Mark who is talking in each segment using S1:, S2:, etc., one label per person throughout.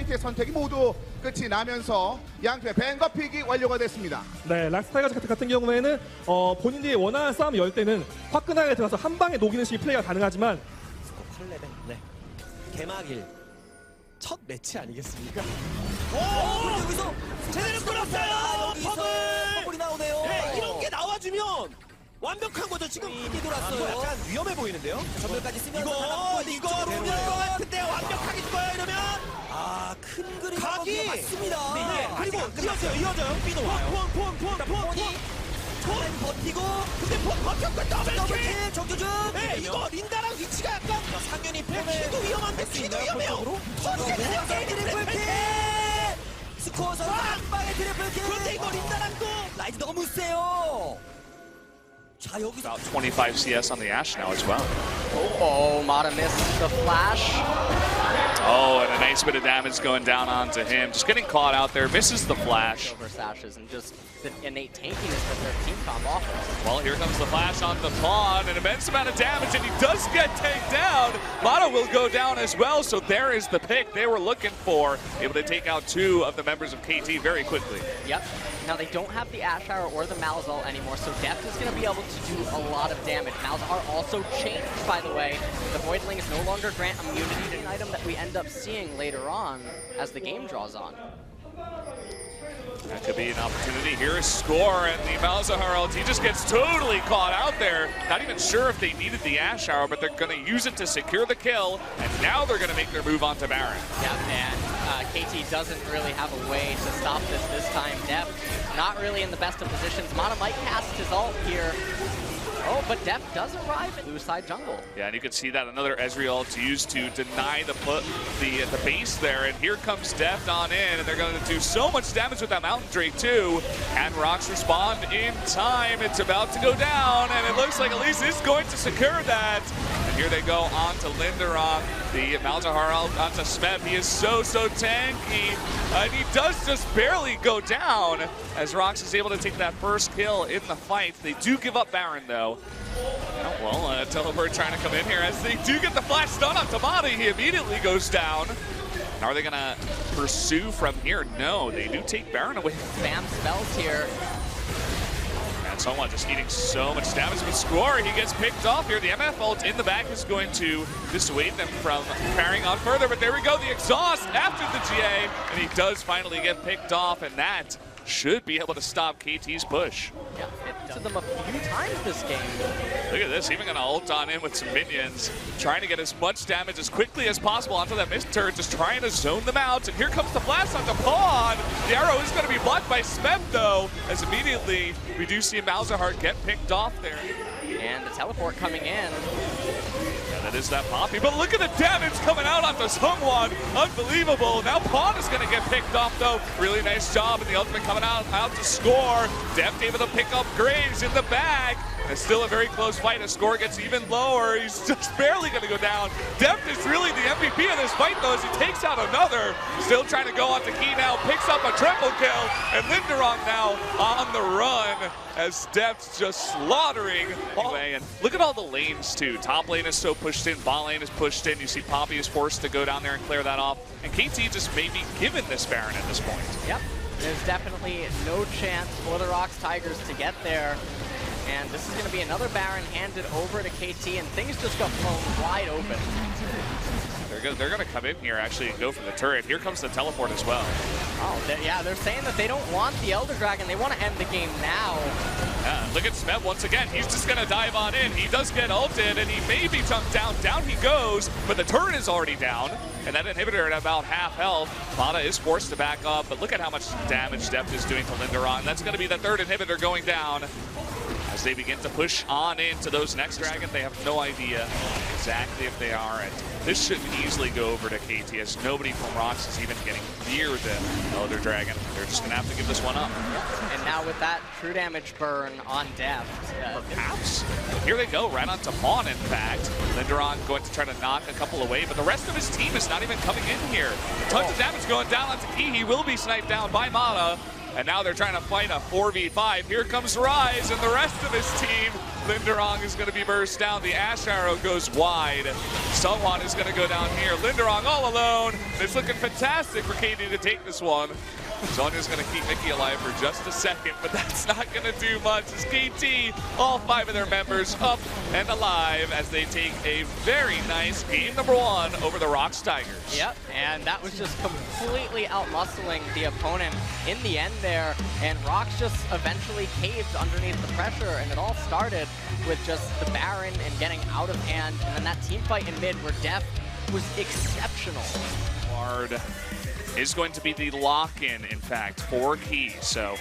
S1: KT의 선택이 모두 끝이 나면서 양팀의 뱅거픽이 완료가 됐습니다.
S2: 네, 락스 타이거즈 같은 경우에는 본인이 원하는 싸움 열 때는 화끈하게 들어서 한 방에 녹이는 식의 플레이가 가능하지만
S3: 컬레벤, 네. 개막일 첫 매치 아니겠습니까?
S4: 오!
S3: 여기서
S4: 제대로 끌었어요!
S3: 퍼블이 나오네요.
S4: 네, 이런 게 나와주면 완벽한 거죠. 지금
S3: 이미 돌았어요.
S4: 약간 위험해 보이는데요?
S3: 전멸까지 쓰면서
S4: 이거 루미할 것 같은데 완벽하게 죽어요 이러면
S3: 큰 그림
S4: 각이
S3: 맞습니다.
S4: 네, 그리고 이어져요. 삐도 와요. 폰
S3: 버티고
S4: 근데 폰 버텼고 더블킬.
S3: 더블킬 정규준.
S4: 네, 이거 린다랑 위치가 약간
S3: 상윤이
S4: 키도 위험한데 키도 위험해요.
S3: 트리플킬. 스코어 선수 한 방에 트리플킬.
S4: 그런데 이거 린다랑도
S3: 라이즈 너무 세요. 자 여기서
S5: About 25 CS on the Ashe now as well.
S6: Oh, Mata missed the flash.
S5: Oh, and a nice bit of damage going down onto him. Just getting caught out there, misses the flash.
S6: Over sashes and just the innate tankiness that their team comp offers.
S5: Well, here comes the flash on the pawn, an immense amount of damage, and he does get taken down. Mata will go down as well, so there is the pick they were looking for. Able to take out two of the members of KT very quickly.
S6: Yep. Now they don't have the Ash Hour or the Malzahar anymore, so Deft is going to be able to do a lot of damage. Malzahar also changed, by the way. The Voidlings no longer grant immunity to an item that we end up seeing later on as the game draws on.
S5: That could be an opportunity. Here is score, and the Malzahar LT just gets totally caught out there. Not even sure if they needed the Ash Hour, but they're going to use it to secure the kill, and now they're going to make their move onto Baron.
S6: Yep, and KT doesn't really have a way to stop this time. Deft not really in the best of positions. Mata might cast his ult here. Oh, but Deft does arrive at blue side jungle.
S5: Yeah, and you can see that another Ezreal to use to deny the base there, and here comes Deft on in, and they're going to do so much damage with that Mountain Drake too. And ROX respond in time. It's about to go down, and it looks like Elise is going to secure that. And here they go on to Linderoth. The Malzahar onto Smeb. He is so tanky, and he does just barely go down as ROX is able to take that first kill in the fight. They do give up Baron though. Oh, well, Teleport trying to come in here as they do get the flash stun on Tamati. He immediately goes down. And are they going to pursue from here? No, they do take Baron away.
S6: Spam spells here.
S5: And someone just eating so much damage with score. He gets picked off here. The MF ult in the back is going to dissuade them from carrying on further. But there we go, the exhaust after the GA. And he does finally get picked off, and that should be able to stop KT's push.
S6: Yeah, it did them a few times this game.
S5: Look at this, even gonna ult on in with some minions, trying to get as much damage as quickly as possible onto that mist turret, just trying to zone them out. And here comes the blast onto Pawn. The arrow is gonna be blocked by Smeb though, as immediately we do see Malzahar get picked off there.
S6: And the teleport coming in.
S5: That is that Poppy, but look at the damage coming out onto Sungwon. Unbelievable. Now Pawn is going to get picked off, though. Really nice job, and the ultimate coming out to score. Deft able to pick up Graves in the bag. And it's still a very close fight. His score gets even lower. He's just barely going to go down. Deft is really the MVP of this fight, though, as he takes out another. Still trying to go on to Key now. Picks up a triple kill. And Linderoth now on the run as Deft's just slaughtering. Anyway, and look at all the lanes, too. Top lane is so pushed in. Bot lane is pushed in. You see Poppy is forced to go down there and clear that off. And KT just may be given this Baron at this point.
S6: Yep. There's definitely no chance for the ROX Tigers to get there. And this is going to be another Baron handed over to KT, and things just got blown wide open.
S5: They're going to come in here, actually, and go for the turret. Here comes the teleport as well.
S6: Oh, yeah, they're saying that they don't want the Elder Dragon. They want to end the game now.
S5: Yeah, look at Smeb once again. He's just going to dive on in. He does get ulted, and he may be chunked down. Down he goes, but the turret is already down. And that inhibitor at about half health. Mata is forced to back up, but look at how much damage Deft is doing to Linderoth. And that's going to be the third inhibitor going down. As they begin to push on into those next dragon, they have no idea exactly if they are. And this should easily go over to KT, as nobody from ROX is even getting near the Elder Dragon. They're just going to have to give this one up.
S6: And now with that true damage burn on Deft.
S5: Perhaps. Here they go, right onto Pawn, in fact. Linderoth going to try to knock a couple away, but the rest of his team is not even coming in here. Tons of damage going down onto Key. He will be sniped down by Mata. And now they're trying to fight a 4v5. Here comes Rise and the rest of his team. Linderong is going to be burst down. The Ash Arrow goes wide. Someone is going to go down here. Linderong all alone. It's looking fantastic for KT to take this one. Zonya's going to keep Mickey alive for just a second, but that's not going to do much as KT, all 5 of their members up and alive as they take a very nice game number 1 over the ROX Tigers.
S6: Yep, and that was just completely outmuscling the opponent in the end there, and ROX just eventually caved underneath the pressure, and it all started with just the Baron and getting out of hand, and then that team fight in mid where Def was exceptional.
S5: Ward is going to be the lock-in, in fact, for Key. So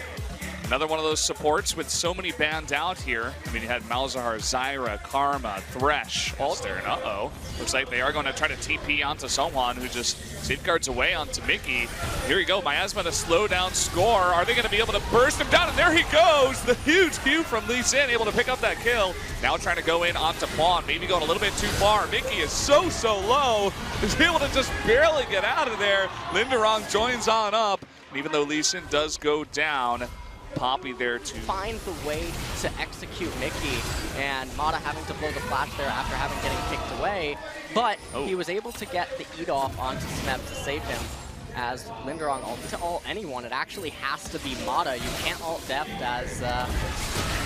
S5: another one of those supports with so many banned out here. I mean, you had Malzahar, Zyra, Karma, Thresh, Rolster, and uh-oh. Looks like they are going to try to TP onto someone who just safeguards away onto Mickey. Here we go, Miasma to slow down Score. Are they going to be able to burst him down? And there he goes! The huge Q from Lee Sin, able to pick up that kill. Now trying to go in onto Pawn, maybe going a little bit too far. Mickey is so low. He's able to just barely get out of there. Linderong joins on up. And even though Lee Sin does go down, Poppy there to
S6: find the way to execute Mickey, and Mata having to blow the flash there after having getting kicked away, but he was able to get the eat off onto Smeb to save him. As Linderong ult to ult anyone, it actually has to be Mata. You can't ult Deft as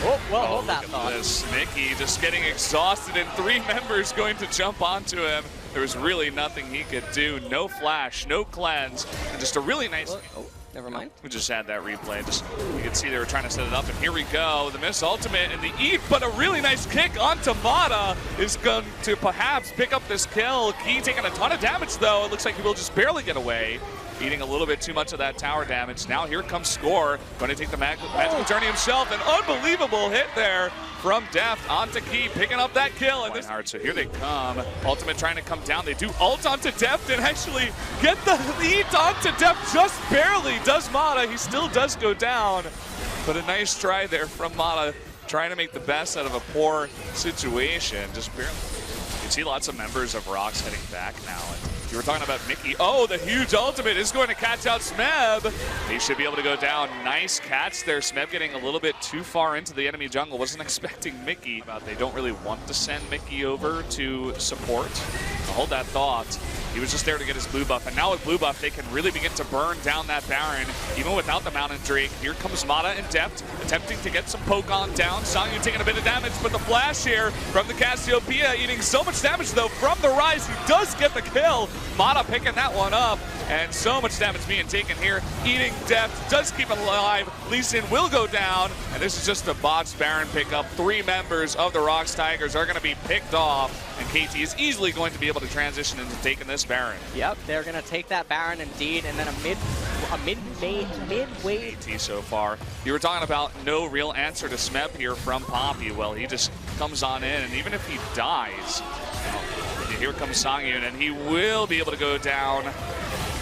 S6: hold that thought.
S5: This Mickey just getting exhausted, and 3 members going to jump onto him. There was really nothing he could do. No flash, no cleanse, and just a really nice.
S6: Never mind.
S5: We just had that replay. Just you can see they were trying to set it up, and here we go. The miss ultimate and the eat, but a really nice kick onto Mata is going to perhaps pick up this kill. Key taking a ton of damage though. It looks like he will just barely get away. Eating a little bit too much of that tower damage. Now here comes Score, going to take the magical journey himself. An unbelievable hit there from Deft onto Key, picking up that kill. And this so here they come. Ultimate trying to come down. They do ult onto Deft and actually get the eat onto Deft just barely. Does Mata. He still does go down. But a nice try there from Mata, trying to make the best out of a poor situation. Just barely. You can see lots of members of ROX heading back now. You were talking about Mickey. Oh, the huge ultimate is going to catch out Smeb. He should be able to go down. Nice catch there. Smeb getting a little bit too far into the enemy jungle. Wasn't expecting Mickey. They don't really want to send Mickey over to support. Hold that thought. He was just there to get his blue buff, and now with blue buff, they can really begin to burn down that Baron, even without the Mountain Drake. Here comes Mata and Deft, attempting to get some poke on down. Sanyu taking a bit of damage, but the flash here from the Cassiopeia, eating so much damage though from the Rise. He does get the kill. Mata picking that one up, and so much damage being taken here. Eating Deft, does keep it alive. Lee Sin will go down, and this is just a botched Baron pickup. 3 members of the ROX Tigers are going to be picked off, and KT is easily going to be able to transition into taking this Baron.
S6: Yep, they're going to take that Baron indeed, and then a mid-way
S5: KT so far. You were talking about no real answer to Smeb here from Poppy. Well, he just comes on in, and even if he dies, here comes Sangyun, and he will be able to go down.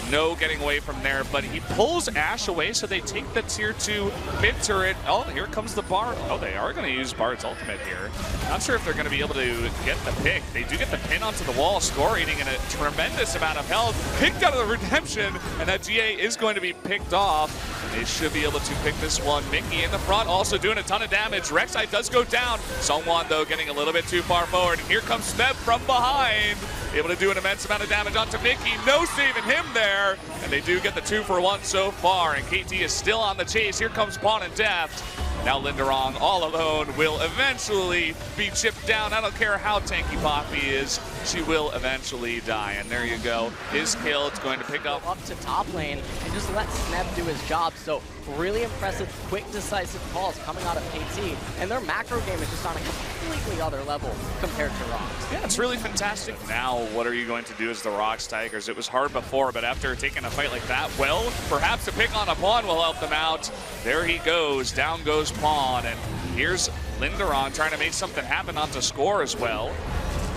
S5: No getting away from there, but he pulls Ashe away, so they take the tier 2 mid turret. Oh, here comes the Bard. Oh, they are going to use Bard's ultimate here. Not sure if they're going to be able to get the pick. They do get the pin onto the wall, Score eating in a tremendous amount of health. Picked out of the redemption, and that GA is going to be picked off. They should be able to pick this one. Mickey in the front, also doing a ton of damage. Rek'Sai does go down. Someone, though, getting a little bit too far forward. And here comes Smeb from behind. Able to do an immense amount of damage onto Mickey. No saving him there. And they do get the 2-for-1 so far. And KT is still on the chase. Here comes Pawn and Deft. Now Linderong, all alone, will eventually be chipped down. I don't care how tanky Poppy is. She will eventually die. And there you go. His kill. It's going to pick up
S6: to top lane and just let Smeb do his job. So really impressive, quick, decisive calls coming out of KT. And their macro game is just on a completely other level compared to ROX.
S5: Yeah, it's really fantastic. Now, what are you going to do as the ROX Tigers? It was hard before, but after taking a fight like that, well, perhaps a pick on a Pawn will help them out. There he goes. Down goes Pawn. And here's Linderong trying to make something happen onto Score as well.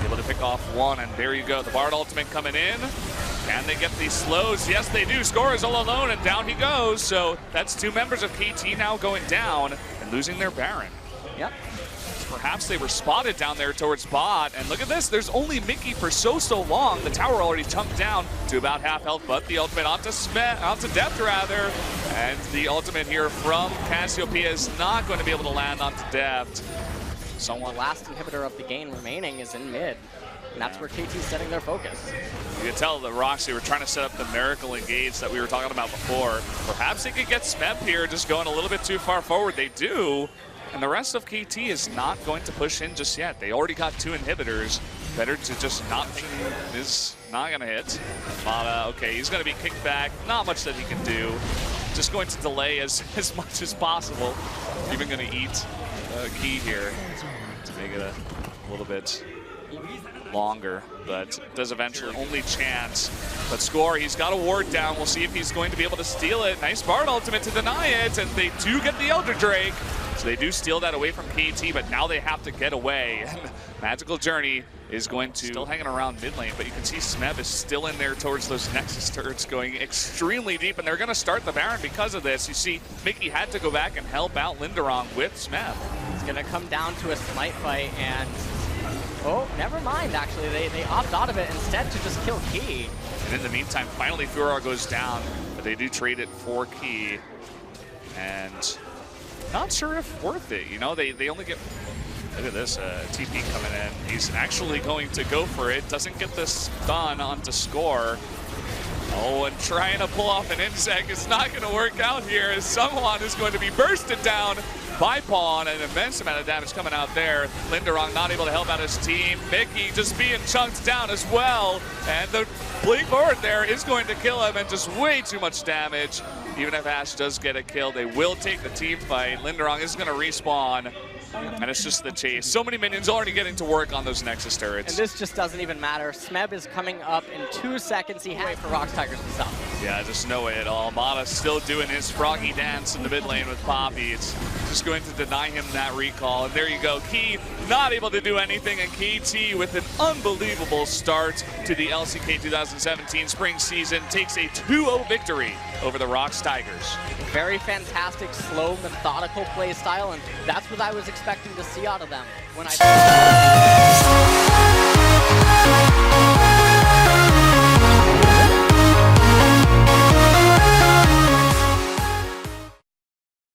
S5: Able to pick off one, and there you go. The Bard ultimate coming in. Can they get these slows? Yes, they do. Score is all alone, and down he goes. So that's 2 members of KT now going down and losing their Baron.
S6: Yep.
S5: Perhaps they were spotted down there towards bot, and look at this. There's only Mickey for so long. The tower already chunked down to about half health, but the ultimate onto Deft rather. And the ultimate here from Cassiopeia is not going to be able to land onto Deft.
S6: The last inhibitor of the game remaining is in mid. And that's where KT's setting their focus.
S5: You can tell the ROX, they were trying to set up the miracle engage that we were talking about before. Perhaps they could get Smeb here, just going a little bit too far forward. They do. And the rest of KT is not going to push in just yet. They already got 2 inhibitors. Better to just not is not going to hit. Mata, okay, he's going to be kicked back. Not much that he can do. Just going to delay as much as possible. Even going to eat Key here to make it a little bit longer, but does eventually only chance. But Score, he's got a ward down. We'll see if he's going to be able to steal it. Nice Bard ultimate to deny it, and they do get the Elder Drake. So they do steal that away from KT, but now they have to get away. And Magical Journey is going to still hanging around mid lane, but you can see Smeb is still in there towards those Nexus turrets going extremely deep, and they're going to start the Baron because of this. You see, Mickey had to go back and help out Linderong with Smeb.
S6: It's going to come down to a smite fight, and oh, never mind, actually. They opt out of it instead to just kill Key.
S5: And in the meantime, finally Furor goes down, but they do trade it for Key. And not sure if worth it. You know, they only get, look at this, TP coming in. He's actually going to go for it. Doesn't get the stun onto Score. Oh, and trying to pull off an insect is not going to work out here, as someone is going to be bursted down by Pawn. An immense amount of damage coming out there. Linderong not able to help out his team. Mickey just being chunked down as well. And the blink forward there is going to kill him, and just way too much damage. Even if Ashe does get a kill, they will take the team fight. Linderong is going to respawn. And it's just the chase. So many minions already getting to work on those Nexus turrets.
S6: And this just doesn't even matter. Smeb is coming up in 2 seconds. He had for ROX Tigers to stop.
S5: Yeah, just no way at all. Mata still doing his froggy dance in the mid lane with Poppy. It's just going to deny him that recall. And there you go. Key not able to do anything, and KT with an unbelievable start to the LCK 2017 spring season takes a 2-0 victory over the ROX Tigers.
S6: Very fantastic, slow, methodical play style, and that's what I was expecting to see out of them when I